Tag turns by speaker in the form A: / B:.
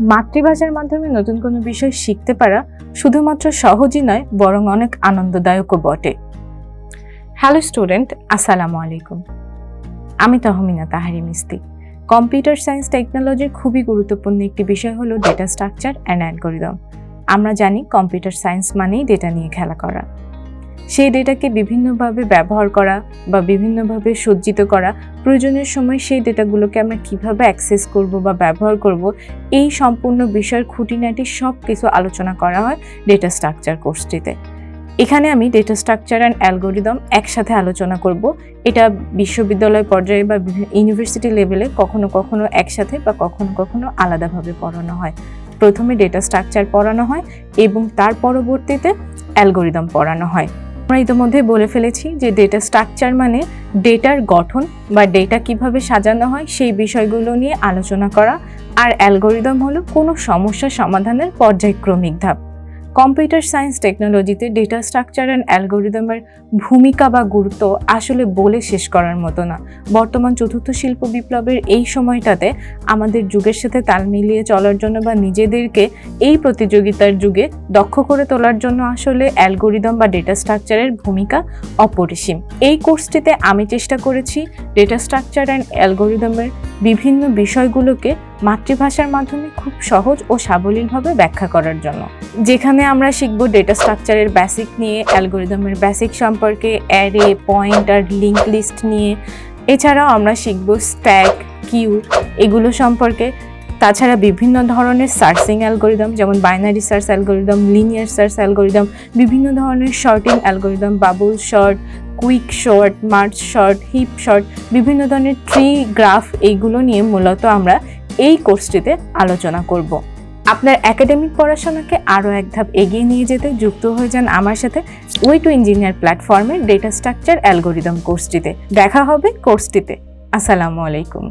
A: মাতৃভাষার মাধ্যমে নতুন কোনো বিষয় শিখতে পারা শুধুমাত্র সহজই নয়, বরং অনেক আনন্দদায়কও বটে। হ্যালো স্টুডেন্ট, আসসালামু আলাইকুম। আমি Tahmina Tahrim ST. Computer science টেকনোলজির খুবই গুরুত্বপূর্ণ একটি বিষয় হলো ডেটা স্ট্রাকচার অ্যান্ড অ্যালগরিদম। আমরা জানি কম্পিউটার সায়েন্স মানেই ডেটা নিয়ে খেলা করা। সেই ডেটাকে বিভিন্নভাবে ব্যবহার করা বা বিভিন্নভাবে সজ্জিত করা, প্রয়োজনের সময় সেই ডেটাগুলোকে আমরা কিভাবে অ্যাক্সেস করব বা ব্যবহার করব, এই সম্পূর্ণ বিষয়ের খুঁটিনাটি সব কিছু আলোচনা করা হয় ডেটা স্ট্রাকচার কোর্সটিতে। এখানে আমি ডেটা স্ট্রাকচার অ্যান্ড অ্যালগরিদম একসাথে আলোচনা করব। এটা বিশ্ববিদ্যালয় পর্যায়ে বা ইউনিভার্সিটি লেভেলে কখনো কখনো একসাথে বা কখনো কখনো আলাদাভাবে পড়ানো হয়। প্রথমে ডেটা স্ট্রাকচার পড়ানো হয় এবং তার পরবর্তীতে অ্যালগরিদম পড়ানো হয়। আমরা ইতিমধ্যে বলে ফেলেছি যে ডেটা স্ট্রাকচার মানে ডেটার গঠন বা ডেটা কিভাবে সাজানো হয় সেই বিষয়গুলো নিয়ে আলোচনা করা, আর অ্যালগরিদম হলো কোনো সমস্যা সমাধানের পর্যায়ক্রমিক ধাপ। কম্পিউটার সায়েন্স টেকনোলজিতে ডেটা স্ট্রাকচার অ্যান্ড অ্যালগরিদমের ভূমিকা বা গুরুত্ব আসলে বলে শেষ করার মতো না। বর্তমান চতুর্থ শিল্প বিপ্লবের এই সময়টাতে আমাদের যুগের সাথে তাল মিলিয়ে চলার জন্য বা নিজেদেরকে এই প্রতিযোগিতার যুগে দক্ষ করে তোলার জন্য আসলে অ্যালগরিদম বা ডেটা স্ট্রাকচারের ভূমিকা অপরিসীম। এই কোর্সটিতে আমি চেষ্টা করেছি ডেটা স্ট্রাকচার অ্যান্ড অ্যালগরিদমের বিভিন্ন বিষয়গুলোকে মাতৃভাষার মাধ্যমে খুব সহজ ও সাবলীলভাবে ব্যাখ্যা করার জন্য, যেখানে আমরা শিখব ডেটা স্ট্রাকচারের বেসিক নিয়ে, অ্যালগরিদমের বেসিক সম্পর্কে, অ্যারে, পয়েন্ট আর লিঙ্ক লিস্ট নিয়ে। এছাড়াও আমরা শিখব স্ট্যাক, কিউ এগুলো সম্পর্কে। তাছাড়া বিভিন্ন ধরনের সার্চিং অ্যালগরিদম, যেমন binary search algorithm, linear search algorithm, বিভিন্ন ধরনের sorting algorithm, bubble sort, quick sort, merge sort, heap sort, বিভিন্ন ধরনের ট্রি, গ্রাফ, এইগুলো নিয়ে মূলত আমরা এই কোর্সটিতে আলোচনা করব। আপনার একাডেমিক পড়াশোনাকে আরও এক ধাপ এগিয়ে নিয়ে যেতে যুক্ত হয়ে যান আমার সাথে ওয়ে টু ইঞ্জিনিয়ার প্ল্যাটফর্মের ডেটা স্ট্রাকচার অ্যালগরিদম কোর্সটিতে। দেখা হবে কোর্সটিতে। আসসালামু আলাইকুম।